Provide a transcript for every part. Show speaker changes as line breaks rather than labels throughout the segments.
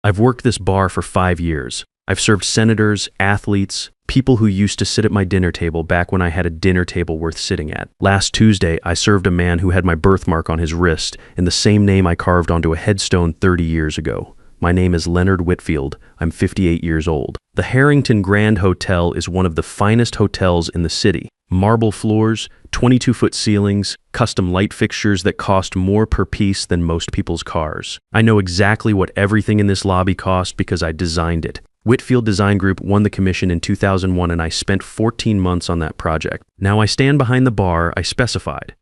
I've worked this bar for 5 years. I've served senators, athletes, people who used to sit at my dinner table back when I had a dinner table worth sitting at. Last Tuesday, I served a man who had my birthmark on his wrist and the same name I carved onto a headstone 30 years ago. My name is Leonard Whitfield. I'm 58 years old. The Harrington Grand Hotel is one of the finest hotels in the city. Marble floors, 22-foot ceilings, custom light fixtures that cost more per piece than most people's cars. I know exactly what everything in this lobby cost because I designed it. Whitfield Design Group won the commission in 2001 and I spent 14 months on that project. Now I stand behind the bar I specified.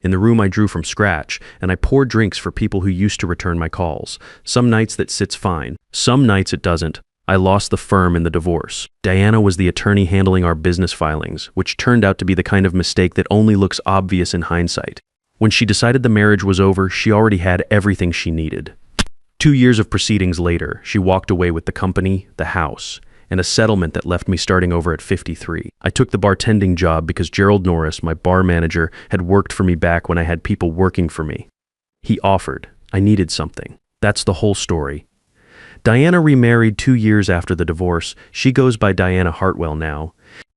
In the room I drew from scratch, and I pour drinks for people who used to return my calls. Some nights that sits fine, some nights it doesn't. I lost the firm in the divorce. Diana was the attorney handling our business filings, which turned out to be the kind of mistake that only looks obvious in hindsight. When she decided the marriage was over, she already had everything she needed. 2 years of proceedings later, she walked away with the company, the house, and a settlement that left me starting over at 53. I took the bartending job because Gerald Norris, my bar manager, had worked for me back when I had people working for me. He offered. I needed something. That's the whole story. Diana remarried 2 years after the divorce. She goes by Diana Hartwell now.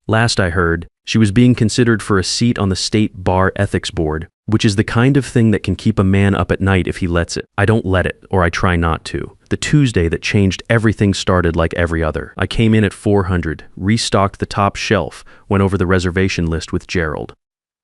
Last I heard, she was being considered for a seat on the state bar ethics board, which is the kind of thing that can keep a man up at night if he lets it. I don't let it, or I try not to. The Tuesday that changed everything started like every other. I came in at 400, restocked the top shelf, went over the reservation list with Gerald.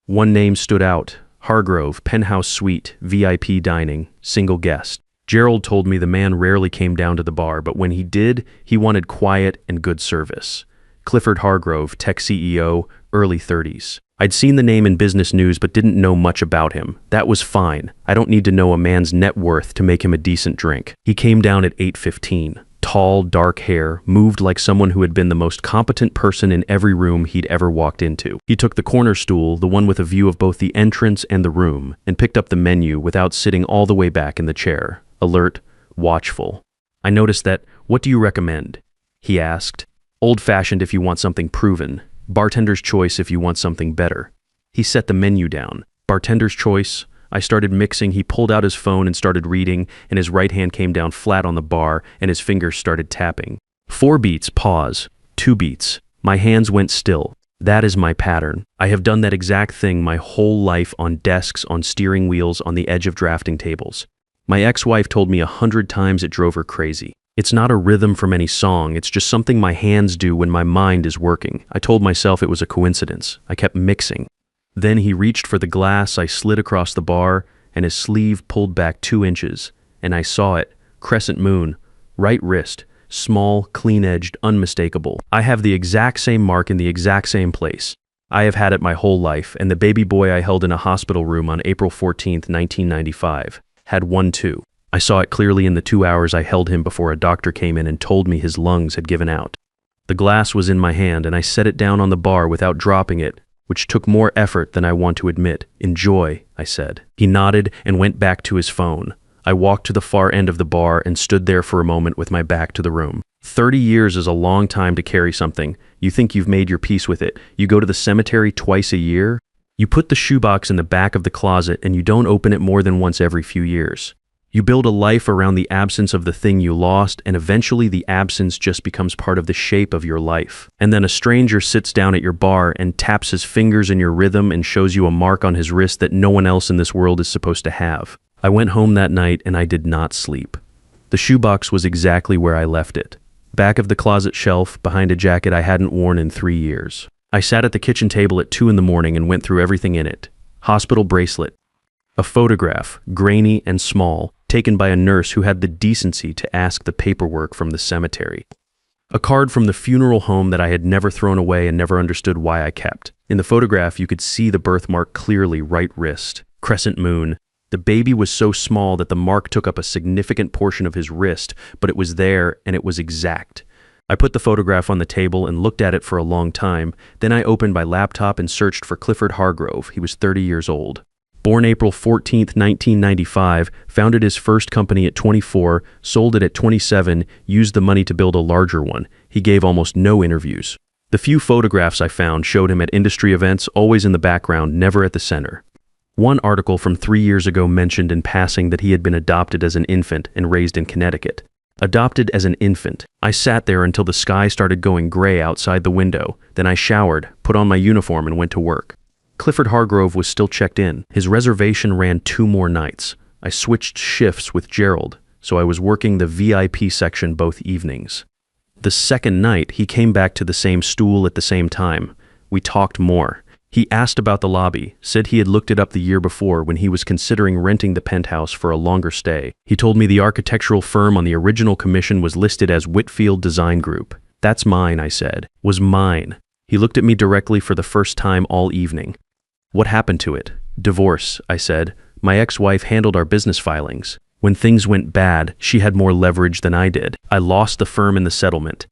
One name stood out: Hargrove, penthouse suite, VIP dining, single guest. Gerald told me the man rarely came down to the bar, but when he did, he wanted quiet and good service. Clifford Hargrove, tech CEO, early 30s. I'd seen the name in business news but didn't know much about him. That was fine. I don't need to know a man's net worth to make him a decent drink. He came down at 8:15. Tall, dark hair, moved like someone who had been the most competent person in every room he'd ever walked into. He took the corner stool, the one with a view of both the entrance and the room, and picked up the menu without sitting all the way back in the chair. Alert, watchful. I noticed that. What do you recommend? He asked. Old-fashioned if you want something proven. Bartender's choice if you want something better. He set the menu down. Bartender's choice. I started mixing. He pulled out his phone and started reading, and his right hand came down flat on the bar, and his fingers started tapping. 4 beats, pause. 2 beats. My hands went still. That is my pattern. I have done that exact thing my whole life on desks, on steering wheels, on the edge of drafting tables. My ex-wife told me 100 times it drove her crazy. It's not a rhythm from any song, it's just something my hands do when my mind is working. I told myself it was a coincidence. I kept mixing. Then he reached for the glass I slid across the bar, and his sleeve pulled back 2 inches, and I saw it. Crescent moon. Right wrist. Small, clean-edged, unmistakable. I have the exact same mark in the exact same place. I have had it my whole life, and the baby boy I held in a hospital room on April 14th, 1995, had one too. I saw it clearly in the 2 hours I held him before a doctor came in and told me his lungs had given out. The glass was in my hand, and I set it down on the bar without dropping it, which took more effort than I want to admit. Enjoy, I said. He nodded and went back to his phone. I walked to the far end of the bar and stood there for a moment with my back to the room. 30 years is a long time to carry something. You think you've made your peace with it. You go to the cemetery twice a year. You put the shoebox in the back of the closet and you don't open it more than once every few years. You build a life around the absence of the thing you lost, and eventually the absence just becomes part of the shape of your life. And then a stranger sits down at your bar and taps his fingers in your rhythm and shows you a mark on his wrist that no one else in this world is supposed to have. I went home that night and I did not sleep. The shoebox was exactly where I left it. Back of the closet shelf, behind a jacket I hadn't worn in 3 years. I sat at the kitchen table at 2 in the morning and went through everything in it. Hospital bracelet. A photograph, grainy and small, taken by a nurse who had the decency to ask the paperwork from the cemetery. A card from the funeral home that I had never thrown away and never understood why I kept. In the photograph, you could see the birthmark clearly, right wrist. Crescent moon. The baby was so small that the mark took up a significant portion of his wrist, but it was there and it was exact. I put the photograph on the table and looked at it for a long time. Then I opened my laptop and searched for Clifford Hargrove. He was 30 years old. Born April 14th, 1995, founded his first company at 24, sold it at 27, used the money to build a larger one. He gave almost no interviews. The few photographs I found showed him at industry events, always in the background, never at the center. One article from 3 years ago mentioned in passing that he had been adopted as an infant and raised in Connecticut. Adopted as an infant. I sat there until the sky started going gray outside the window. Then I showered, put on my uniform, and went to work. Clifford Hargrove was still checked in. His reservation ran 2 more nights. I switched shifts with Gerald, so I was working the VIP section both evenings. The second night, he came back to the same stool at the same time. We talked more. He asked about the lobby, said he had looked it up the year before when he was considering renting the penthouse for a longer stay. He told me the architectural firm on the original commission was listed as Whitfield Design Group. That's mine, I said. Was mine. He looked at me directly for the first time all evening. What happened to it? Divorce, I said. My ex-wife handled our business filings. When things went bad, she had more leverage than I did. I lost the firm in the settlement.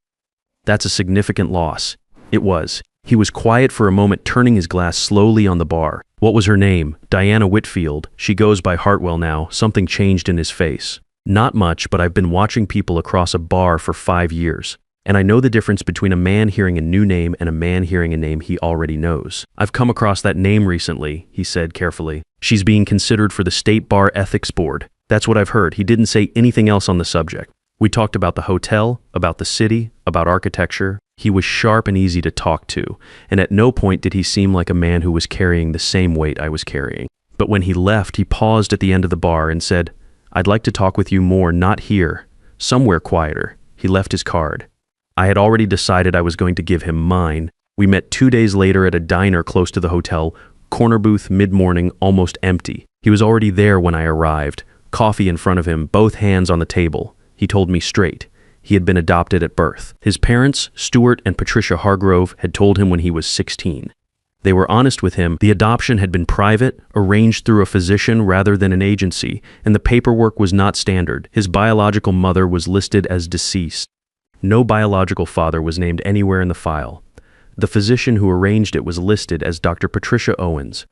That's a significant loss. It was. He was quiet for a moment, turning his glass slowly on the bar. What was her name? Diana Whitfield. She goes by Hartwell now. Something changed in his face. Not much, but I've been watching people across a bar for 5 years. And I know the difference between a man hearing a new name and a man hearing a name he already knows. I've come across that name recently, he said carefully. She's being considered for the State Bar Ethics Board. That's what I've heard. He didn't say anything else on the subject. We talked about the hotel, about the city, about architecture. He was sharp and easy to talk to, and at no point did he seem like a man who was carrying the same weight I was carrying. But when he left, he paused at the end of the bar and said, "I'd like to talk with you more, not here, somewhere quieter." He left his card. I had already decided I was going to give him mine. We met 2 days later at a diner close to the hotel, corner booth, mid-morning, almost empty. He was already there when I arrived, coffee in front of him, both hands on the table. He told me straight. He had been adopted at birth. His parents, Stuart and Patricia Hargrove, had told him when he was 16. They were honest with him. The adoption had been private, arranged through a physician rather than an agency, and the paperwork was not standard. His biological mother was listed as deceased. No biological father was named anywhere in the file. The physician who arranged it was listed as Dr. Patricia Owens.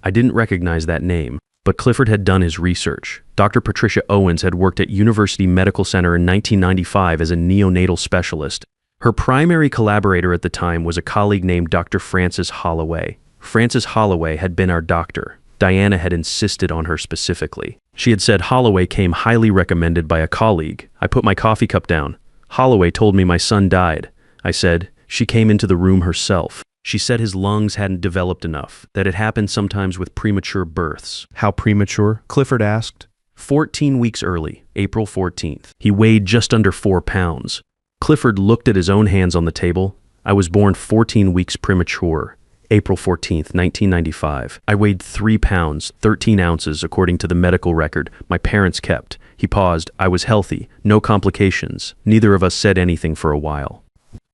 I didn't recognize that name, but Clifford had done his research. Dr. Patricia Owens had worked at University Medical Center in 1995 as a neonatal specialist. Her primary collaborator at the time was a colleague named Dr. Frances Holloway. Frances Holloway had been our doctor. Diana had insisted on her specifically. She had said Holloway came highly recommended by a colleague. I put my coffee cup down. Holloway told me my son died. I said, she came into the room herself. She said his lungs hadn't developed enough, that it happened sometimes with premature births.
How premature? Clifford asked.
14 weeks early, April 14th. He weighed just under 4 pounds. Clifford looked at his own hands on the table. I was born 14 weeks premature, April 14th, 1995. I weighed 3 pounds, 13 ounces, according to the medical record my parents kept. He paused. I was healthy, no complications. Neither of us said anything for a while.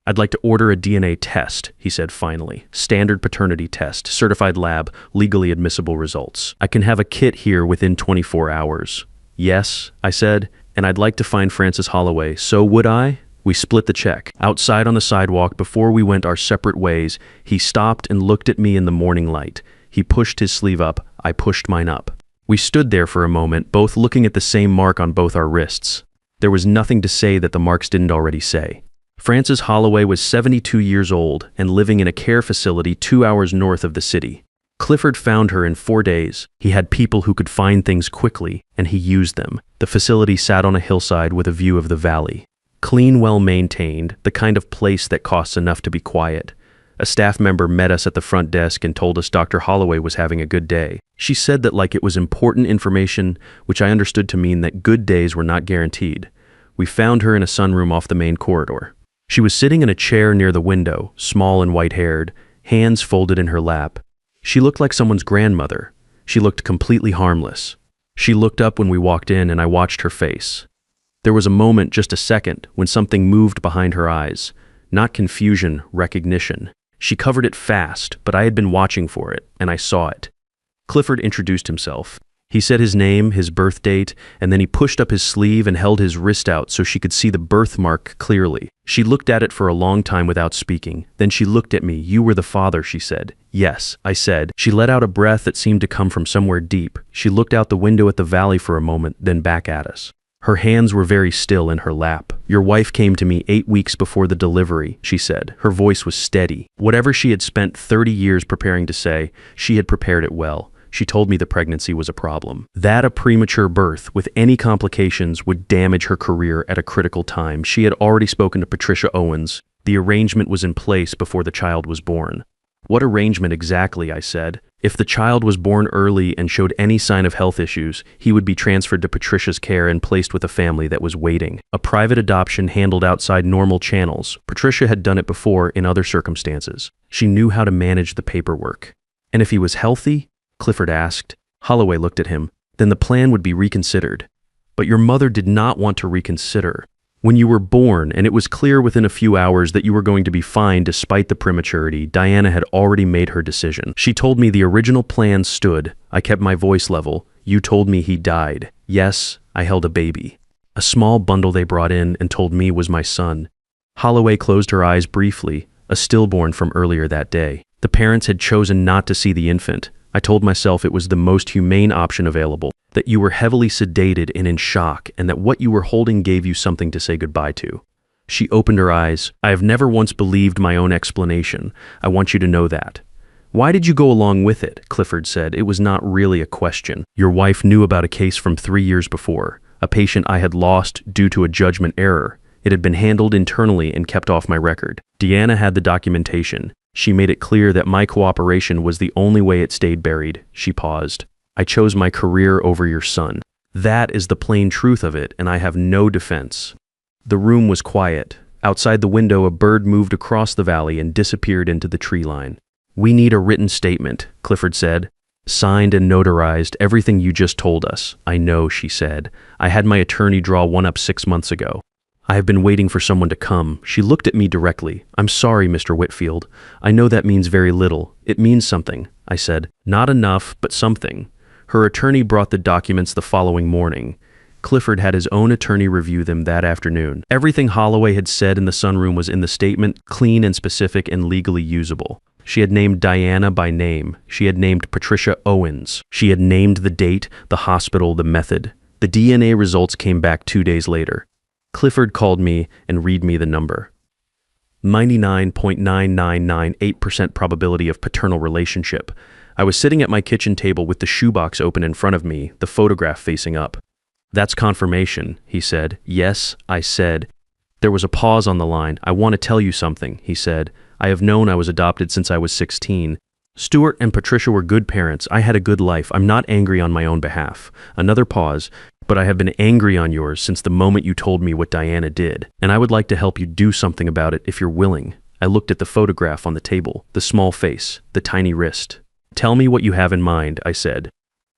I'd like to order a DNA test, he said finally. Standard paternity test, certified lab, legally admissible results. I can have a kit here within 24 hours. Yes, I said, and I'd like to find Frances Holloway. So would I? We split the check. Outside on the sidewalk, before we went our separate ways, he stopped and looked at me in the morning light. He pushed his sleeve up. I pushed mine up. We stood there for a moment, both looking at the same mark on both our wrists. There was nothing to say that the marks didn't already say. Frances Holloway was 72 years old and living in a care facility 2 hours north of the city. Clifford found her in 4 days. He had people who could find things quickly, and he used them. The facility sat on a hillside with a view of the valley. Clean, well-maintained, the kind of place that costs enough to be quiet. A staff member met us at the front desk and told us Dr. Holloway was having a good day. She said that like it was important information, which I understood to mean that good days were not guaranteed. We found her in a sunroom off the main corridor. She was sitting in a chair near the window, small and white-haired, hands folded in her lap. She looked like someone's grandmother. She looked completely harmless. She looked up when we walked in and I watched her face. There was a moment, just a second, when something moved behind her eyes. Not confusion, recognition. She covered it fast, but I had been watching for it, and I saw it. Clifford introduced himself. He said his name, his birth date, and then he pushed up his sleeve and held his wrist out so she could see the birthmark clearly. She looked at it for a long time without speaking. Then she looked at me. "You were the father," she said. "Yes," I said. She let out a breath that seemed to come from somewhere deep. She looked out the window at the valley for a moment, then back at us. Her hands were very still in her lap. "Your wife came to me 8 weeks before the delivery," she said. Her voice was steady. Whatever she had spent 30 years preparing to say, she had prepared it well. She told me the pregnancy was a problem. That a premature birth with any complications would damage her career at a critical time. She had already spoken to Patricia Owens. The arrangement was in place before the child was born. What arrangement exactly? I said. If the child was born early and showed any sign of health issues, he would be transferred to Patricia's care and placed with a family that was waiting. A private adoption handled outside normal channels. Patricia had done it before in other circumstances. She knew how to manage the paperwork. And if he was healthy? Clifford asked. Holloway looked at him. Then the plan would be reconsidered. But your mother did not want to reconsider. When you were born, and it was clear within a few hours that you were going to be fine despite the prematurity, Diana had already made her decision. She told me the original plan stood. I kept my voice level. You told me he died. Yes, I held a baby. A small bundle they brought in and told me was my son. Holloway closed her eyes briefly, a stillborn from earlier that day. The parents had chosen not to see the infant. I told myself it was the most humane option available, that you were heavily sedated and in shock, and that what you were holding gave you something to say goodbye to. She opened her eyes. I have never once believed my own explanation. I want you to know that. Why did you go along with it? Clifford said. It was not really a question. Your wife knew about a case from 3 years before, a patient I had lost due to a judgment error. It had been handled internally and kept off my record. Deanna had the documentation. She made it clear that my cooperation was the only way it stayed buried. She paused. I chose my career over your son. That is the plain truth of it, and I have no defense. The room was quiet. Outside the window, a bird moved across the valley and disappeared into the tree line. We need a written statement, Clifford said. Signed and notarized, everything you just told us. I know, she said. I had my attorney draw one up 6 months ago. I have been waiting for someone to come. She looked at me directly. I'm sorry, Mr. Whitfield. I know that means very little. It means something, I said. Not enough, but something. Her attorney brought the documents the following morning. Clifford had his own attorney review them that afternoon. Everything Holloway had said in the sunroom was in the statement, clean and specific and legally usable. She had named Diana by name. She had named Patricia Owens. She had named the date, the hospital, the method. The DNA results came back 2 days later. Clifford called me and read me the number. 99.9998% probability of paternal relationship. I was sitting at my kitchen table with the shoebox open in front of me, the photograph facing up. That's confirmation, he said. Yes, I said. There was a pause on the line. I want to tell you something, he said. I have known I was adopted since I was 16. Stuart and Patricia were good parents. I had a good life. I'm not angry on my own behalf. Another pause. But I have been angry on yours since the moment you told me what Diana did, and I would like to help you do something about it if you're willing. I looked at the photograph on the table, the small face, the tiny wrist. Tell me what you have in mind, I said.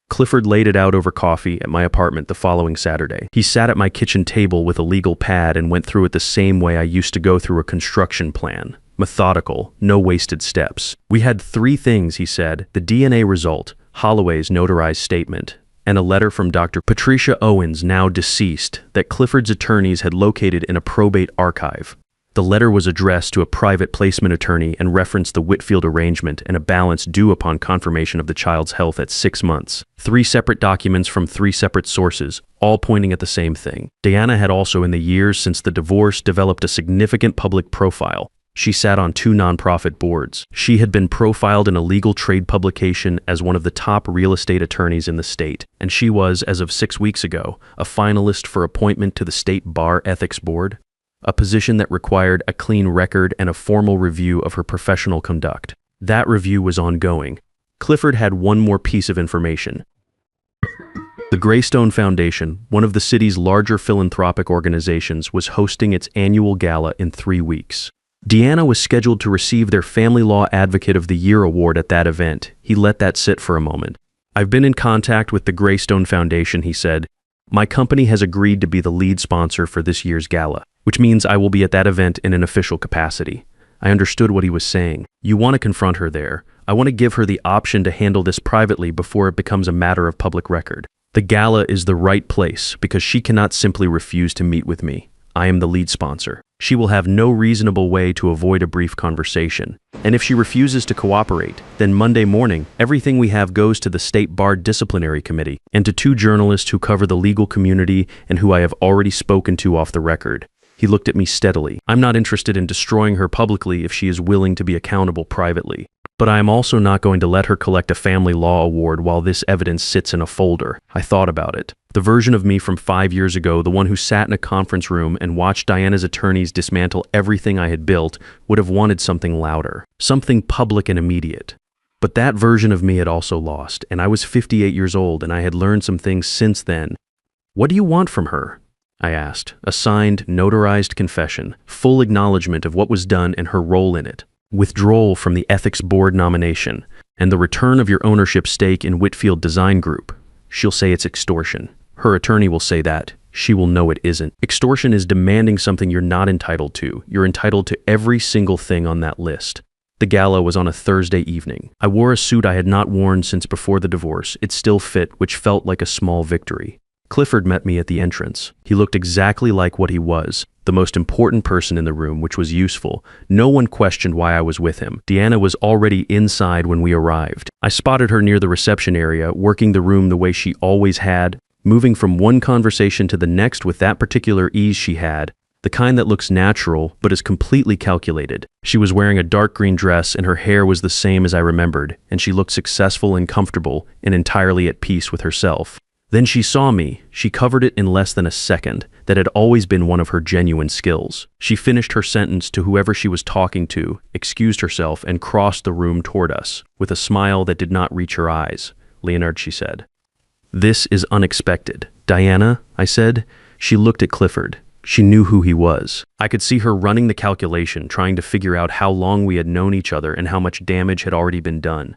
Clifford laid it out over coffee at my apartment the following Saturday. He sat at my kitchen table with a legal pad and went through it the same way I used to go through a construction plan. Methodical, no wasted steps. We had 3 things, he said. The DNA result, Holloway's notarized statement, and a letter from Dr. Patricia Owens, now deceased, that Clifford's attorneys had located in a probate archive. The letter was addressed to a private placement attorney and referenced the Whitfield arrangement and a balance due upon confirmation of the child's health at 6 months. 3 separate documents from 3 separate sources, all pointing at the same thing. Diana had also, in the years since the divorce, developed a significant public profile. She sat on 2 nonprofit boards. She had been profiled in a legal trade publication as one of the top real estate attorneys in the state, and she was, as of 6 weeks ago, a finalist for appointment to the State Bar Ethics Board, a position that required a clean record and a formal review of her professional conduct. That review was ongoing. Clifford had one more piece of information. The Greystone Foundation, one of the city's larger philanthropic organizations, was hosting its annual gala in 3 weeks. Deanna was scheduled to receive their Family Law Advocate of the Year award at that event. He let that sit for a moment. I've been in contact with the Greystone Foundation, he said. My company has agreed to be the lead sponsor for this year's gala, which means I will be at that event in an official capacity. I understood what he was saying. You want to confront her there. I want to give her the option to handle this privately before it becomes a matter of public record. The gala is the right place because she cannot simply refuse to meet with me. I am the lead sponsor. She will have no reasonable way to avoid a brief conversation. And if she refuses to cooperate, then Monday morning, everything we have goes to the State Bar Disciplinary Committee and to 2 journalists who cover the legal community and who I have already spoken to off the record. He looked at me steadily. I'm not interested in destroying her publicly if she is willing to be accountable privately. But I am also not going to let her collect a family law award while this evidence sits in a folder. I thought about it. The version of me from 5 years ago, the one who sat in a conference room and watched Diana's attorneys dismantle everything I had built, would have wanted something louder, something public and immediate. But that version of me had also lost, and I was 58 years old, and I had learned some things since then. "What do you want from her?" I asked. A signed, notarized confession, full acknowledgement of what was done and her role in it. Withdrawal from the ethics board nomination, and the return of your ownership stake in Whitfield Design Group. She'll say it's extortion. Her attorney will say that. She will know it isn't. Extortion is demanding something you're not entitled to. You're entitled to every single thing on that list. The gala was on a Thursday evening. I wore a suit I had not worn since before the divorce. It still fit, which felt like a small victory. Clifford met me at the entrance. He looked exactly like what he was, the most important person in the room, which was useful. No one questioned why I was with him. Deanna was already inside when we arrived. I spotted her near the reception area, working the room the way she always had, moving from one conversation to the next with that particular ease she had, the kind that looks natural but is completely calculated. She was wearing a dark green dress and her hair was the same as I remembered, and she looked successful and comfortable and entirely at peace with herself. Then she saw me. She covered it in less than a second. That had always been one of her genuine skills. She finished her sentence to whoever she was talking to, excused herself, and crossed the room toward us, with a smile that did not reach her eyes. "Leonard," she said. "This is unexpected." "Diana," I said. She looked at Clifford. She knew who he was. I could see her running the calculation, trying to figure out how long we had known each other and how much damage had already been done.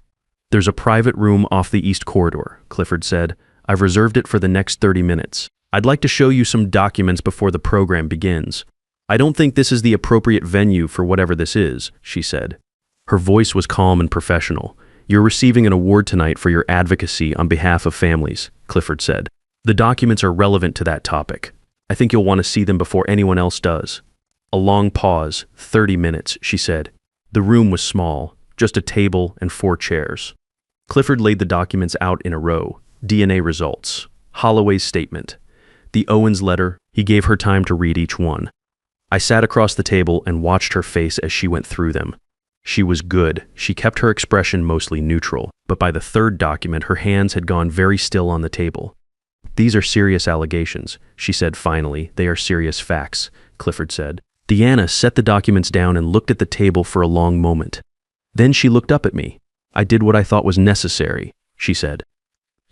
"There's a private room off the east corridor," Clifford said. "I've reserved it for the next 30 minutes. I'd like to show you some documents before the program begins." "I don't think this is the appropriate venue for whatever this is," she said. Her voice was calm and professional. "You're receiving an award tonight for your advocacy on behalf of families," Clifford said. "The documents are relevant to that topic. I think you'll want to see them before anyone else does." A long pause. 30 minutes, she said. The room was small, just a table and 4 chairs. Clifford laid the documents out in a row. DNA results. Holloway's statement. The Owens letter. He gave her time to read each one. I sat across the table and watched her face as she went through them. She was good. She kept her expression mostly neutral, but by the 3rd document, her hands had gone very still on the table. "These are serious allegations," she said finally. "They are serious facts," Clifford said. Deanna set the documents down and looked at the table for a long moment. Then she looked up at me. "I did what I thought was necessary," she said.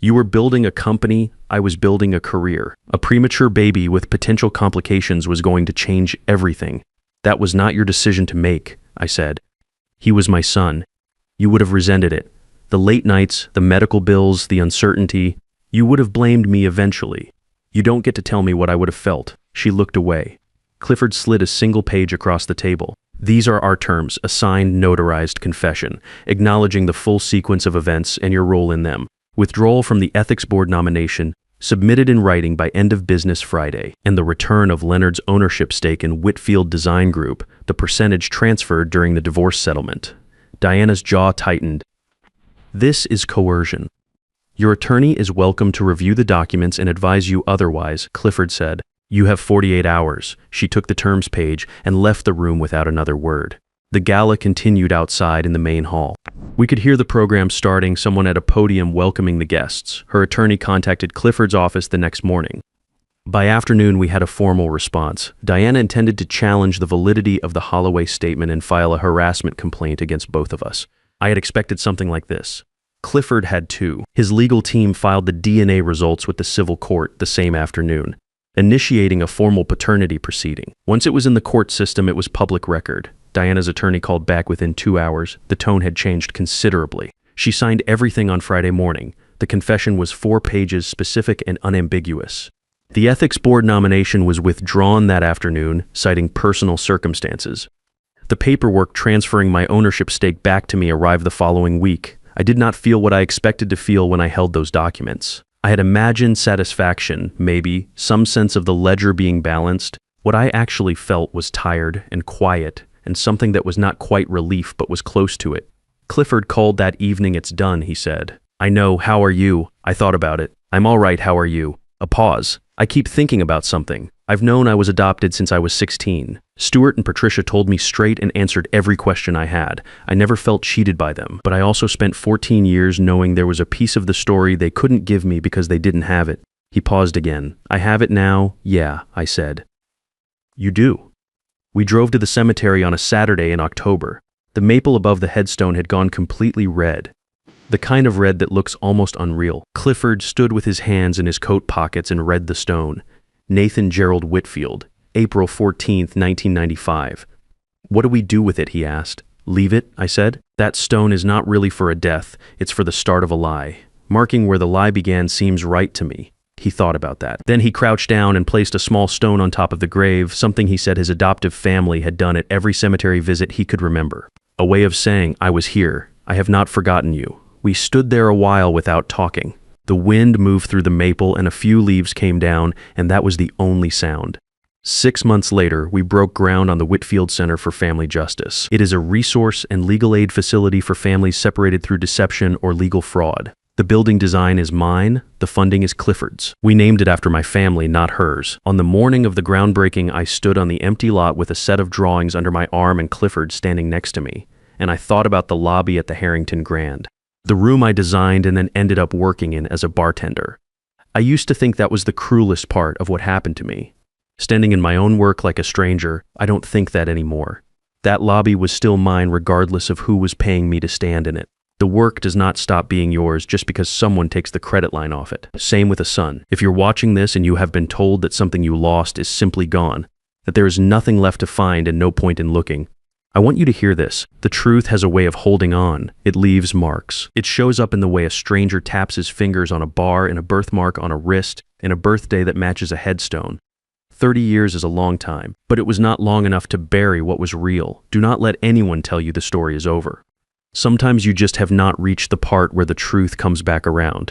"You were building a company, I was building a career. A premature baby with potential complications was going to change everything. That was not your decision to make," I said. "He was my son. You would have resented it. The late nights, the medical bills, the uncertainty. You would have blamed me eventually. You don't get to tell me what I would have felt." She looked away. Clifford slid a single page across the table. "These are our terms, a signed, notarized confession, acknowledging the full sequence of events and your role in them. Withdrawal from the Ethics Board nomination, submitted in writing by end of business Friday, and the return of Leonard's ownership stake in Whitfield Design Group, the percentage transferred during the divorce settlement." Diana's jaw tightened. "This is coercion. Your attorney is welcome to review the documents and advise you otherwise," Clifford said. "You have 48 hours. She took the terms page and left the room without another word. The gala continued outside in the main hall. We could hear the program starting, someone at a podium welcoming the guests. Her attorney contacted Clifford's office the next morning. By afternoon, we had a formal response. Diana intended to challenge the validity of the Holloway statement and file a harassment complaint against both of us. I had expected something like this. Clifford had too. His legal team filed the DNA results with the civil court the same afternoon, initiating a formal paternity proceeding. Once it was in the court system, it was public record. Diana's attorney called back within 2 hours. The tone had changed considerably. She signed everything on Friday morning. The confession was 4 pages, specific and unambiguous. The Ethics Board nomination was withdrawn that afternoon, citing personal circumstances. The paperwork transferring my ownership stake back to me arrived the following week. I did not feel what I expected to feel when I held those documents. I had imagined satisfaction, maybe, some sense of the ledger being balanced. What I actually felt was tired and quiet, and something that was not quite relief but was close to it. Clifford called that evening. "It's done," he said. "I know, how are you?" I thought about it. "I'm all right, how are you?" A pause. "I keep thinking about something." I've known I was adopted since I was 16. Stuart and Patricia told me straight and answered every question I had. I never felt cheated by them, but I also spent 14 years knowing there was a piece of the story they couldn't give me because they didn't have it. He paused again. I have it now, yeah, I said. You do. We drove to the cemetery on a Saturday in October. The maple above the headstone had gone completely red. The kind of red that looks almost unreal. Clifford stood with his hands in his coat pockets and read the stone. Nathan Gerald Whitfield, April 14th, 1995. What do we do with it, he asked. Leave it, I said. That stone is not really for a death, it's for the start of a lie. Marking where the lie began seems right to me. He thought about that. Then he crouched down and placed a small stone on top of the grave, something he said his adoptive family had done at every cemetery visit he could remember. A way of saying, I was here. I have not forgotten you. We stood there a while without talking. The wind moved through the maple and a few leaves came down, and that was the only sound. 6 months later, we broke ground on the Whitfield Center for Family Justice. It is a resource and legal aid facility for families separated through deception or legal fraud. The building design is mine, the funding is Clifford's. We named it after my family, not hers. On the morning of the groundbreaking, I stood on the empty lot with a set of drawings under my arm and Clifford standing next to me, and I thought about the lobby at the Harrington Grand. The room I designed and then ended up working in as a bartender. I used to think that was the cruelest part of what happened to me. Standing in my own work like a stranger, I don't think that anymore. That lobby was still mine regardless of who was paying me to stand in it. The work does not stop being yours just because someone takes the credit line off it. Same with a son. If you're watching this and you have been told that something you lost is simply gone, that there is nothing left to find and no point in looking, I want you to hear this. The truth has a way of holding on. It leaves marks. It shows up in the way a stranger taps his fingers on a bar, in a birthmark on a wrist, in a birthday that matches a headstone. 30 years is a long time, but it was not long enough to bury what was real. Do not let anyone tell you the story is over. Sometimes you just have not reached the part where the truth comes back around.